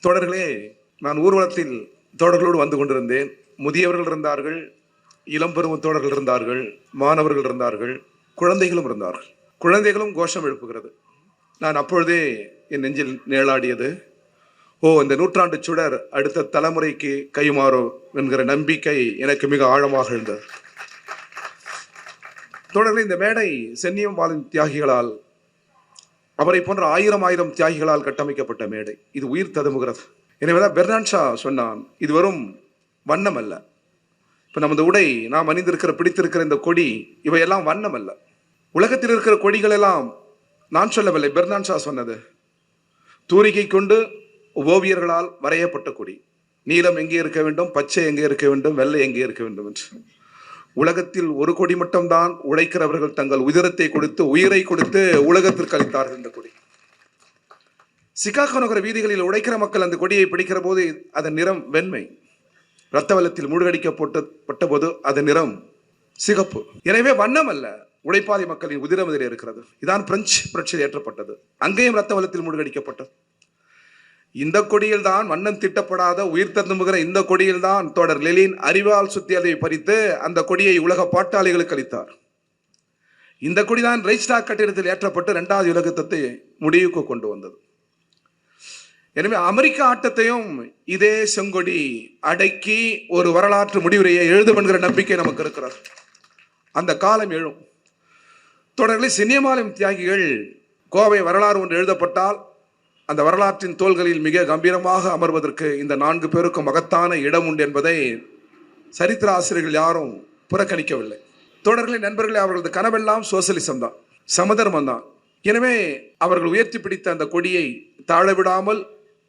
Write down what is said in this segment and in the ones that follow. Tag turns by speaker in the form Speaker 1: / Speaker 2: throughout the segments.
Speaker 1: தோழர்களே, நான் ஊர்வலத்தில் தோழர்களோடு வந்து கொண்டிருந்தேன். முதியவர்கள் இருந்தார்கள், இளம்பெரும தோழர்கள் இருந்தார்கள், மாணவர்கள் இருந்தார்கள், குழந்தைகளும் இருந்தார்கள். குழந்தைகளும் கோஷம் எழுப்புகிறது. நான் அப்பொழுதே என் நெஞ்சில் நிழலாடியது, இந்த நூற்றாண்டு சுடர் அடுத்த தலைமுறைக்கு கைமாறும் என்கிற நம்பிக்கை எனக்கு மிக ஆழமாக இருந்தது. தோழர்களே, இந்த மேடை சென்னியம்பாலின் தியாகிகளால், அவரை போன்ற ஆயிரம் தியாகிகளால் கட்டமைக்கப்பட்ட மேடை. இது உயிர் ததும்புகிறது. எனவேதான் பெர்னாட் ஷா சொன்னான், இது வெறும் வண்ணம் அல்ல. இப்ப நமது உடை, நாம் அணிந்திருக்கிற பிடித்திருக்கிற இந்த கொடி, இவையெல்லாம் வண்ணம் அல்ல. உலகத்தில் இருக்கிற கொடிகள் எல்லாம் நான் சொல்லவில்லை, பெர்னாட் ஷா சொன்னது. தூரிகை கொண்டு ஓவியர்களால் வரையப்பட்ட கொடி. நீலம் எங்கே இருக்க வேண்டும், பச்சை எங்கே இருக்க வேண்டும், வெள்ளை எங்கே இருக்க வேண்டும் என்று. உலகத்தில் ஒரு கொடி மட்டும்தான் உழைக்கிறவர்கள் தங்கள் உதிரத்தை கொடுத்து, உயிரை கொடுத்து உலகத்திற்கு அளித்தார்கள். இந்த கொடி சிகாகோ நகர வீதிகளில் உழைக்கிற மக்கள் அந்த கொடியை பிடிக்கிற போது அதன் நிறம் வெண்மை. இரத்த வெள்ளத்தில் மூழ்கடிக்கப்பட்ட போது அதன் நிறம் சிகப்பு. எனவே வண்ணம் அல்ல, உழைப்பாளி மக்களின் உதிரம் இதில் இருக்கிறது. இதான் பிரெஞ்சு புரட்சியில் ஏற்றப்பட்டது. அங்கேயும் இரத்த வெள்ளத்தில் மூழ்கடிக்கப்பட்டது. இந்த கொடியில் தான் வண்ணம் திட்டப்படாத உயிர் தந்துமுகிற இந்த கொடியில் தான் தோழர் லெனின் அறிவால் சுத்தி அதை பறித்து அந்த கொடியை உலக பாட்டாளிகளுக்கு அளித்தார். இந்த கொடிதான் ரைச்ஸ்டாக் கட்டிடத்தில் ஏற்றப்பட்டு 2வது உலக யுத்தத்தை முடிவுக்கு கொண்டு வந்தது. எனவே அமெரிக்க ஆட்டத்தையும் இதே செங்கொடி அடக்கி ஒரு வரலாற்று முடிவுரையை எழுதும் என்கிற நம்பிக்கை நமக்கு இருக்கிறது. அந்த காலம் எழும். தொடர்களை சென்னியம்பாளையம் தியாகிகள் கோவை வரலாறு ஒன்று எழுதப்பட்டால் அந்த வரலாற்றின் தோள்களில் மிக கம்பீரமாக அமர்வதற்கு இந்த 4 பேருக்கும் மகத்தான இடம் உண்டு என்பதை சரித்திர ஆசிரியர்கள் யாரும் புறக்கணிக்கவில்லை. தோழர்களே, நண்பர்களே, அவர்களது கனவெல்லாம் சோசலிசம் தான், சமதர்மம் தான். எனவே அவர்கள் உயர்த்தி பிடித்த அந்த கொடியை தாழ விடாமல்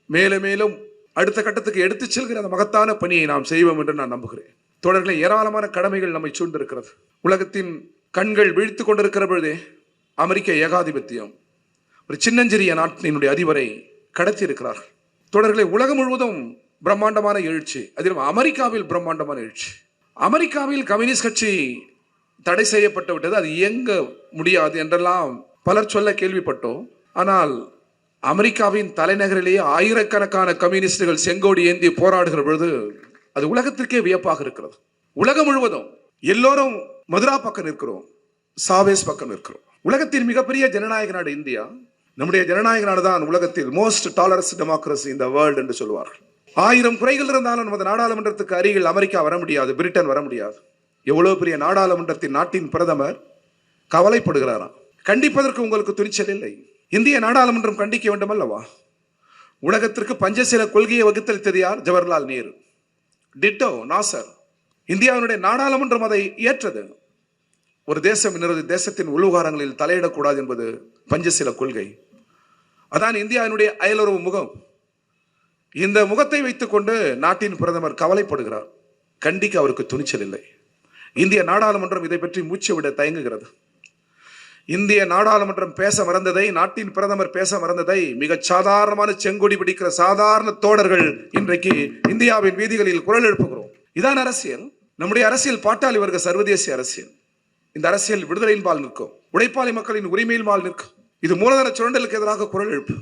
Speaker 1: மேலும் மேலும் அடுத்த கட்டத்துக்கு எடுத்துச் செல்கிற அந்த மகத்தான பணியை நாம் செய்வோம் என்று நான் நம்புகிறேன். தோழர்களே, ஏராளமான கடமைகள் நம்மை சூழ்ந்திருக்கிறது. உலகத்தின் கண்கள் வீழ்த்து கொண்டிருக்கிற பொழுதே அமெரிக்க ஏகாதிபத்தியம் ஒரு சின்னஞ்சிறிய நாட்டினுடைய அதிபரை கடத்தி இருக்கிறார்கள். தொடர்களை உலகம் முழுவதும் பிரம்மாண்டமான எழுச்சி, அதிலும் அமெரிக்காவில் பிரம்மாண்டமான எழுச்சி. அமெரிக்காவில் கம்யூனிஸ்ட் கட்சி தடை செய்யப்பட்டு விட்டது, அது இயங்க முடியாது என்றெல்லாம் பலர் சொல்ல கேள்விப்பட்டோம். ஆனால் அமெரிக்காவின் தலைநகரிலேயே ஆயிரக்கணக்கான கம்யூனிஸ்டுகள் செங்கோடி ஏந்தி போராடுகிற பொழுது அது உலகத்திற்கே வியப்பாக இருக்கிறது. உலகம் முழுவதும் எல்லோரும் மதுரா பக்கம் நிற்கிறோம், சாவேஸ் பக்கம் நிற்கிறோம். உலகத்தின் மிகப்பெரிய ஜனநாயக நாடு இந்தியா. நம்முடைய ஜனநாயக நாடு தான் உலகத்தில் most tolerance democracy in the world என்று சொல்வார்கள். 1000 குறைகள் இருந்தாலும் நமது நாடாளுமன்றத்துக்கு அருகில் அமெரிக்கா வர முடியாது, பிரிட்டன் வர முடியாது. எவ்வளவு பெரிய நாடாளுமன்றத்தின் நாட்டின் பிரதமர் கவலைப்படுகிறாராம். கண்டிப்பதற்கு உங்களுக்கு துணிச்சல் இல்லை. இந்திய நாடாளுமன்றம் கண்டிக்க வேண்டும் அல்லவா? உலகத்திற்கு பஞ்சசீல கொள்கையை வகுத்தளித்தது யார்? ஜவஹர்லால் நேரு. டிட்டோ நாசர். இந்தியாவினுடைய நாடாளுமன்றம் அதை ஏற்றது. ஒரு தேசம் இன்னொரு தேசத்தின் உள்விவகாரங்களில் தலையிடக்கூடாது என்பது பஞ்சசீல கொள்கை. அதான் இந்தியாவினுடைய அயலுறவு முகம். இந்த முகத்தை வைத்துக் கொண்டு நாட்டின் பிரதமர் கவலைப்படுகிறார். கண்டிக்க அவருக்கு துணிச்சல் இல்லை. இந்திய நாடாளுமன்றம் இதை பற்றி மூச்சு விட தயங்குகிறது. இந்திய நாடாளுமன்றம் பேச மறந்ததை, நாட்டின் பிரதமர் பேச மறந்ததை மிக சாதாரணமான செங்கொடி பிடிக்கிற சாதாரண தோழர்கள் இன்றைக்கு இந்தியாவின் வீதிகளில் குரல் எழுப்புகிறோம். இதான் அரசியல். நம்முடைய அரசியல் பாட்டாளி வர்க்க சர்வதேச அரசியல். இந்த அரசியல் விடுதலையின் பால் நிற்கும், உழைப்பாளி மக்களின் உரிமையில் பால் நிற்கும். இது மூலதன சுரண்டலுக்கு எதிராக குரல் எழுப்பு,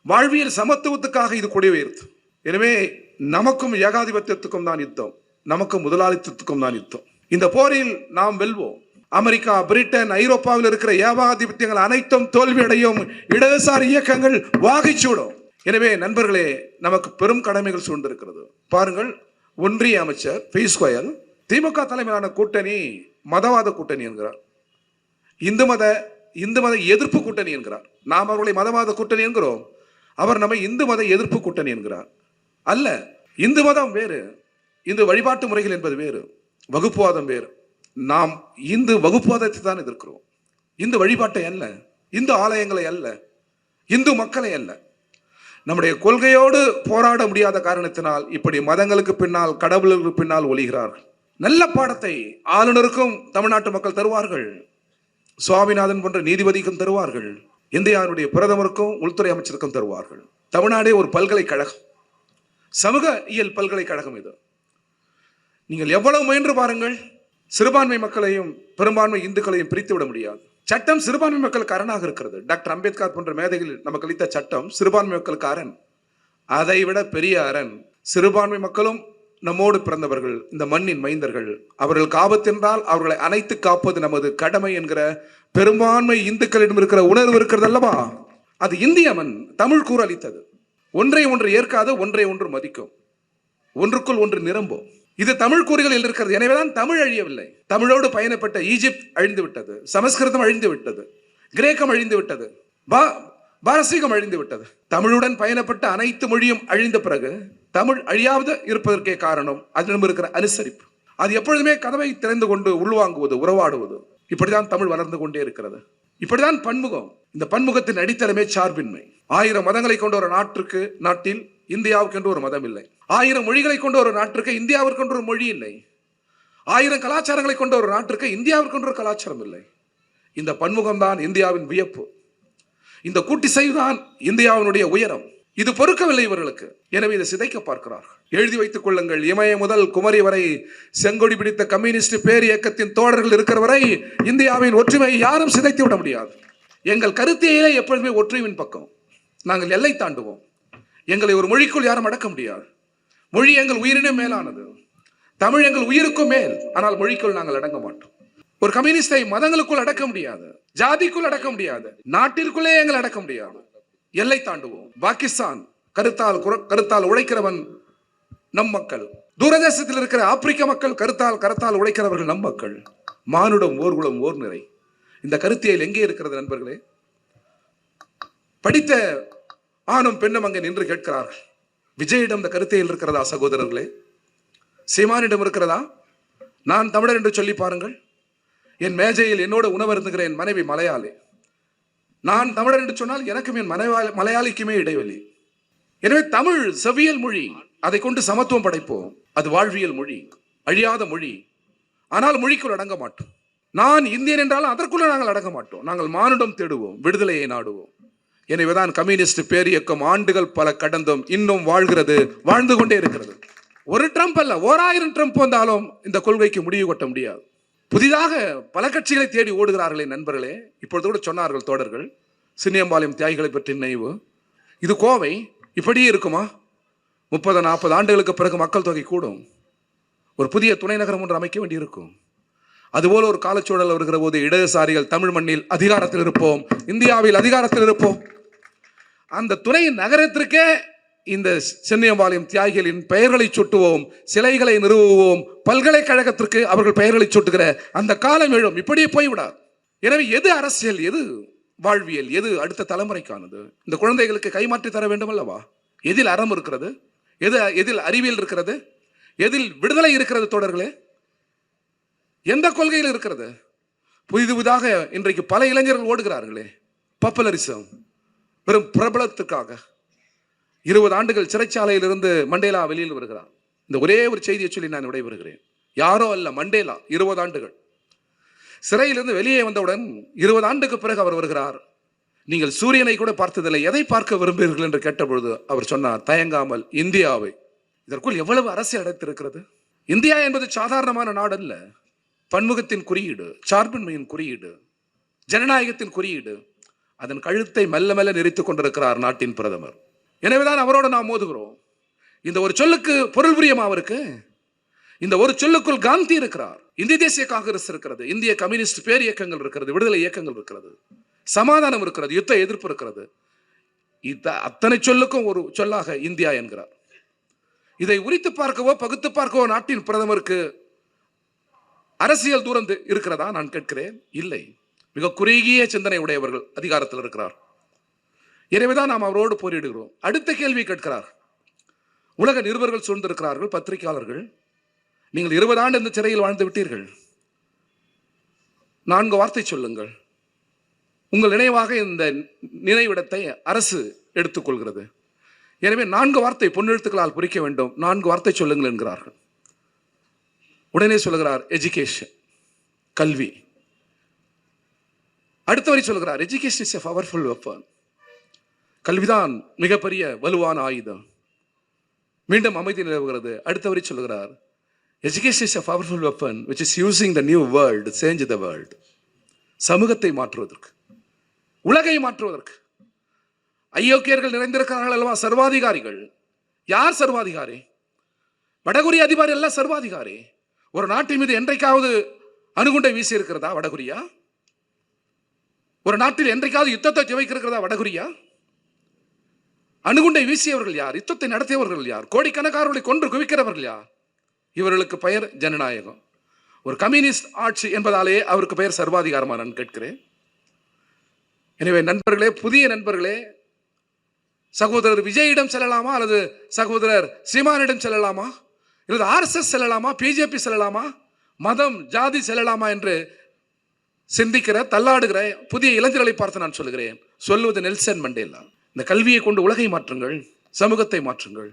Speaker 1: வாழ்வியல் சமத்துவத்துக்காக இது கொடி உயர்த்து. எனவே நமக்கும் ஏகாதிபத்தியத்துக்கும் தான் யுத்தம், நமக்கும் முதலாளித்துவத்துக்கும் தான் யுத்தம். இந்த போரில் நாம் வெல்வோம். அமெரிக்கா, பிரிட்டன், ஐரோப்பாவில் இருக்கிற ஏகாதிபத்தியங்கள் அனைத்தும் தோல்வியடையும். இடதுசாரி இயக்கங்கள் வாகைச்சூடும். எனவே நண்பர்களே, நமக்கு பெரும் கடமைகள் சூழ்ந்திருக்கிறது. பாருங்கள், ஒன்றிய அமைச்சர் பியூஷ் கோயல் திமுக தலைமையிலான கூட்டணி மதவாத கூட்டணி என்கிறார், இந்து மத எதிர்ப்பு கூட்டணி என்கிறார். நாம் அவர்களை மதவாத கூட்டணி என்கிறோம், அவர் நம்மை இந்து மத எதிர்ப்பு கூட்டணி என்கிறார். அல்ல, இந்து மதம் வேறு, இந்து வழிபாட்டு முறைகள் என்பது வேறு, வகுப்புவாதம் வேறு. நாம் இந்து வகுப்புவாதத்தை தான் எதிர்க்கிறோம், இந்து வழிபாட்டை அல்ல, இந்து ஆலயங்களை அல்ல, இந்து மக்களை அல்ல. நம்முடைய கொள்கையோடு போராட முடியாத காரணத்தினால் இப்படி மதங்களுக்கு பின்னால், கடவுளுக்கு பின்னால் ஒளிகிறார்கள். நல்ல பாடத்தை ஆளுநருக்கும் தமிழ்நாட்டு மக்கள் தருவார்கள், சுவாமிநாதன் போன்ற நீதிபதிக்கும் தருவார்கள், இந்தியாவுடைய பிரதமருக்கும் உள்துறை அமைச்சருக்கும் தருவார்கள். தமிழ்நாடே ஒரு பல்கலைக்கழகம், சமூக இயல் பல்கலைக்கழகம். இது நீங்கள் எவ்வளவு முயன்று பாருங்கள், சிறுபான்மை மக்களையும் பெரும்பான்மை இந்துக்களையும் பிரித்து விட முடியாது. சட்டம் சிறுபான்மை மக்களுக்கு அரணாக இருக்கிறது. டாக்டர் அம்பேத்கர் போன்ற மேதைகள் நமக்கு அளித்த சட்டம் சிறுபான்மை மக்களுக்கு அரண். அதை விட பெரிய அரண் சிறுபான்மை மக்களும் நம்மோடு பிறந்தவர்கள், இந்த மண்ணின் மைந்தர்கள். அவர்களுக்கு ஆபத்தென்றால் அவர்களை அணைத்து காப்பது நமது கடமை என்கிற பெரும்பான்மை இந்துக்களிடம் இருக்கிற உணர்வு இருக்கிறது அல்லவா? அது இந்திய மண் தமிழ் கூறு அளித்தது. ஒன்றை ஒன்று ஏற்காது, ஒன்றை ஒன்று மதிக்கும், ஒன்றுக்குள் ஒன்று நிரம்பும். இது தமிழ் கூறுகளில் இருக்கிறது. எனவேதான் தமிழ் அழியவில்லை. தமிழோடு பயணப்பட்ட ஈஜிப்த் அழிந்து விட்டது, சமஸ்கிருதம் அழிந்து விட்டது, கிரேக்கம் அழிந்து விட்டது, பாரசீகம் அழிந்து விட்டது. தமிழுடன் பயணப்பட்ட அனைத்து மொழியும் அழிந்த பிறகு தமிழ் அழியாவது இருப்பதற்கே காரணம் அதிடம் இருக்கிற அனுசரிப்பு. அது எப்பொழுதுமே கதவை திறந்து கொண்டு உள்வாங்குவது, உறவாடுவது. இப்படிதான் தமிழ் வளர்ந்து கொண்டே இருக்கிறது. இப்படிதான் பன்முகம். இந்த பன்முகத்தின் அடித்தளமே சார்பின்மை. 1000 மதங்களை கொண்ட ஒரு நாட்டில் இந்தியாவுக்கு என்று ஒரு மதம் இல்லை. 1000 மொழிகளை கொண்ட ஒரு நாட்டிற்கு இந்தியாவிற்கு என்று ஒரு மொழி இல்லை. 1000 கலாச்சாரங்களை கொண்ட ஒரு நாட்டிற்கு இந்தியாவிற்கு என்று ஒரு கலாச்சாரம் இல்லை. இந்த பன்முகம் தான் இந்தியாவின் வியப்பு. இந்த கூட்டிசைவுதான் இந்தியாவினுடைய உயரம். இது பொறுக்கவில்லை இவர்களுக்கு. எனவே இதை சிதைக்க பார்க்கிறார்கள். எழுதி வைத்துக் கொள்ளுங்கள், இமய முதல் குமரி வரை செங்கொடி பிடித்த கம்யூனிஸ்ட் பேர் இயக்கத்தின் தோழர்கள் இருக்கிற வரை இந்தியாவின் ஒற்றுமையை யாரும் சிதைத்து விட முடியாது. எங்கள் கருத்தியலே எப்பொழுதுமே ஒற்றுமையின் பக்கம். நாங்கள் எல்லை தாண்டுவோம். எங்களை ஒரு மொழிக்குள் யாரும் அடக்க முடியாது. மொழி எங்கள் உயிரினும் மேலானது. தமிழ் எங்கள் உயிருக்கும் மேல். ஆனால் மொழிக்குள் நாங்கள் அடங்க மாட்டோம். ஒரு கம்யூனிஸ்டை மதங்களுக்குள் அடக்க முடியாது, ஜாதிக்குள் அடக்க முடியாது, நாட்டிற்குள்ளே எங்கள் அடக்க முடியாது. எல்லை தாண்டுவோம். பாகிஸ்தான் கருத்தால் உழைக்கிறவன் நம் மக்கள். தூரதேசத்தில் இருக்கிற ஆப்பிரிக்க மக்கள் கருத்தால் உழைக்கிறவர்கள் நம் மக்கள். மானுடம் ஓர்குலம் ஓர் நிறை. இந்த கருத்தியல் எங்கே இருக்கிறது நண்பர்களே? படித்த ஆணும் பெண்ணும் அங்கே நின்று கேட்கிறார்கள். விஜயிடம் இந்த கருத்தியல் இருக்கிறதா சகோதரர்களே? சீமானிடம் இருக்கிறதா? நான் தமிழர் என்று சொல்லி பாருங்கள். என் மேஜையில் என்னோட உணவருந்துகிற என் மனைவி மலையாளி. நான் தமிழர் என்று சொன்னால் எனக்கும் என் மலையாளிக்குமே இடைவெளி. எனவே தமிழ் செவ்வியல் மொழி. அதை கொண்டு சமத்துவம் படைப்போம். அது வாழ்வியல் மொழி, அழியாத மொழி. ஆனால் மொழிக்குள் அடங்க மாட்டோம். நான் இந்தியன் என்றாலும் அதற்குள்ள நாங்கள் அடங்க மாட்டோம். நாங்கள் மானுடம் தேடுவோம், விடுதலையை நாடுவோம். எனவேதான் கம்யூனிஸ்ட் பேரியக்கம் ஆண்டுகள் பல கடந்தும் இன்னும் வாழ்கிறது, வாழ்ந்து கொண்டே இருக்கிறது. ஒரு ட்ரம்ப் அல்ல, 1000 ட்ரம்ப் வந்தாலும் இந்த கொள்கைக்கு முடிவு கட்ட முடியாது. புதிதாக பல கட்சிகளை தேடி ஓடுகிறார்களே நண்பர்களே. இப்பொழுது கூட சொன்னார்கள் தோழர்கள், சின்னியம்பாளையம் தியாகிகளை பற்றி நினைவு. இது கோவை இப்படியே இருக்குமா? 30-40 ஆண்டுகளுக்கு பிறகு மக்கள் தொகை கூடும். ஒரு புதிய துணை நகரம் ஒன்று அமைக்க வேண்டியிருக்கும். அதுபோல ஒரு காலச்சூழல் வருகிற போது இடதுசாரிகள் தமிழ் மண்ணில் அதிகாரத்தில் இருப்போம், இந்தியாவில் அதிகாரத்தில் இருப்போம். அந்த துணை நகரத்திற்கே இந்த சென்னியம்பாளையம் தியாகிகளின் பெயர்களை சுட்டுவோம், சிலைகளை நிறுவுவோம், பல்கலைக்கழகத்திற்கு அவர்கள் பெயர்களை சுட்டுகிற அந்த காலம் எழும். இப்படியே போய்விடாது. எனவே எது அரசியல், எது வாழ்வியல், எது அடுத்த தலைமுறைக்கானது? இந்த குழந்தைகளுக்கு கைமாற்றி தர வேண்டும் அல்லவா? எதில் அறம் இருக்கிறது? எதில் அறிவியல் இருக்கிறது? எதில் விடுதலை இருக்கிறது? தோழர்களே, எந்த கொள்கையில் இருக்கிறது? புதிதாக இன்றைக்கு பல இளைஞர்கள் ஓடுகிறார்களே, பாப்புலரிசம், வெறும் பிரபலத்துக்காக. 20 ஆண்டுகள் சிறைச்சாலையில் இருந்து மண்டேலா வெளியில் வருகிறார். இந்த ஒரே ஒரு செய்தியை சொல்லி நான் விடைபெறுகிறேன். யாரோ அல்ல, மண்டேலா. 20 ஆண்டுகள் சிறையிலிருந்து வெளியே வந்தவுடன் 20 ஆண்டுக்கு பிறகு அவர் வருகிறார். நீங்கள் சூரியனை கூட பார்த்ததில்லை, எதை பார்க்க விரும்புகிறீர்கள் என்று கேட்டபொழுது அவர் சொன்னார், தயங்காமல் இந்தியாவை. இதற்குள் எவ்வளவு அரசியல் அடைத்திருக்கிறது. இந்தியா என்பது சாதாரணமான நாடு அல்ல. பன்முகத்தின் குறியீடு, சார்பின்மையின் குறியீடு, ஜனநாயகத்தின் குறியீடு. அதன் கழுத்தை மெல்ல மெல்ல நெரித்துக் கொண்டிருக்கிறார் நாட்டின் பிரதமர். எனவேதான் அவரோடு நாம் மோதுகிறோம். இந்த ஒரு சொல்லுக்கு பொருள் புரியுமா அவருக்கு? இந்த ஒரு சொல்லுக்குள் காந்தி இருக்கிறார், இந்திய தேசிய காங்கிரஸ் இருக்கிறது, இந்திய கம்யூனிஸ்ட் பேர் இயக்கங்கள் இருக்கிறது, விடுதலை இயக்கங்கள் இருக்கிறது, சமாதானம் இருக்கிறது, யுத்த எதிர்ப்பு இருக்கிறது. அத்தனை சொல்லுக்கும் ஒரு சொல்லாக இந்தியா என்கிறார். இதை உரித்து பார்க்கவோ பகுத்து பார்க்கவோ நாட்டின் பிரதமருக்கு அரசியல் தூரம் இருக்கிறதா நான் கேட்கிறேன். இல்லை. மிக குறுகிய சிந்தனை உடையவர்கள் அதிகாரத்தில் இருக்கிறார். எனவேதான் நாம் அவரோடு போரிடுகிறோம். அடுத்த கேள்வி கேட்கிறார். உலக நிருபர்கள் சூழ்ந்திருக்கிறார்கள், பத்திரிகையாளர்கள். நீங்கள் 20 ஆண்டு இந்த சிறையில் வாழ்ந்து விட்டீர்கள். 4 வார்த்தை சொல்லுங்கள். உங்கள் நினைவாக இந்த நினைவிடத்தை அரசு எடுத்துக்கொள்கிறது. எனவே 4 வார்த்தை பொன்னெழுத்துக்களால் பொறிக்க வேண்டும். 4 வார்த்தை சொல்லுங்கள் என்கிறார்கள். உடனே சொல்லுகிறார், எஜுகேஷன், கல்வி. அடுத்த வரி சொல்லுகிறார், education is a powerful weapon. கல்விதான் மிகப்பெரிய வலுவான ஆயுதம். மீண்டும் அமைதி நிலவுகிறது. அடுத்த வரி சொல்லுகிறார், education is a powerful weapon which is using the new world to change the world. சமூகத்தை மாற்றுவதற்கு, உலகை மாற்றுவதற்கு. ஐயோக்கியர்கள் நிறைந்திருக்கிறார்கள் அல்லவா, சர்வாதிகாரிகள். யார் சர்வாதிகாரி? வடகொரிய அதிபர் எல்லாம் சர்வாதிகாரி. ஒரு நாட்டின் மீது என்றைக்காவது அணுகுண்டை வீசி இருக்கிறதா வடகொரியா? ஒரு நாட்டில் என்றைக்காவது யுத்தத்தை துவக்கியிருக்கிறதா வடகொரியா? அணுகுண்டை வீசியவர்கள் யார்? யுத்தத்தை நடத்தியவர்கள் யார்? கோடிக்கணக்காரர்களை கொன்று குவிக்கிறவர்கள் யார்? இவர்களுக்கு பெயர் ஜனநாயகம். ஒரு கம்யூனிஸ்ட் ஆட்சி என்பதாலே அவருக்கு பெயர் சர்வாதிகாரமா நான் கேட்கிறேன். எனவே நண்பர்களே, புதிய நண்பர்களே, சகோதரர் விஜயிடம் செல்லலாமா அல்லது சகோதரர் சீமானிடம் செல்லலாமா அல்லது RSS செல்லலாமா, பிஜேபி செல்லலாமா, மதம் ஜாதி செல்லலாமா என்று சிந்திக்கிற தள்ளாடுகிற புதிய இளைஞர்களை பார்த்து நான் சொல்லுகிறேன், சொல்லுவது நெல்சன் மண்டேலா. இந்த கல்வியை கொண்டு உலகை மாற்றுங்கள், சமூகத்தை மாற்றுங்கள்.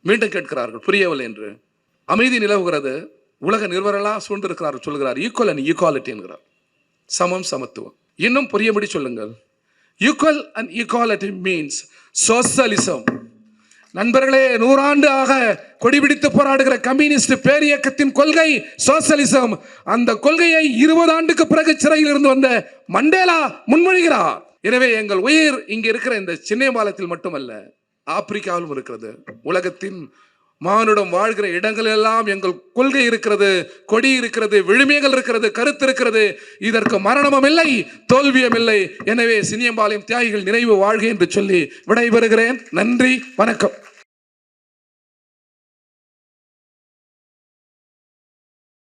Speaker 1: மீண்டும் கேட்கிறார்கள், புரியவில்லை என்று. அமைதி நிலவுகிறது, உலக நிறுவனர்களாக சூழ்ந்திருக்கிறார்கள், சொல்லுகிறார் ஈக்குவல் அண்ட் ஈக்குவாலிட்டி என்கிறார். சமம், சமத்துவம். இன்னும் புரியும்படி சொல்லுங்கள். ஈக்குவல் அண்ட் ஈக்குவாலிட்டி மீன்ஸ் சோசலிசம். நண்பர்களே, 100 ஆண்டு ஆக கொடிபிடித்து போராடுகிற கம்யூனிஸ்ட் பேரியக்கத்தின் கொள்கை சோசலிசம். அந்த கொள்கையை 20 ஆண்டுக்கு பிறகு சிறையில் இருந்து வந்த மண்டேலா முன்மொழிகிறார். எனவே எங்கள் உயிர் இங்கே இருக்கிற இந்த சின்னபாலத்தில் மட்டுமல்ல, ஆப்பிரிக்காவிலும் இருக்கிறது. உலகத்தின் மானுடம் வாழ்கிற இடங்கள் எல்லாம் எங்கள் கொள்கை இருக்கிறது, கொடி இருக்கிறது, விழுமியங்கள் இருக்கிறது, கருத்து இருக்கிறது. இதற்கு மரணமும் இல்லை, தோல்வியும் இல்லை. எனவே சின்னியம்பாளையம் தியாகிகள் நினைவு வாழ்க என்று சொல்லி விடைபெறுகிறேன். நன்றி, வணக்கம்.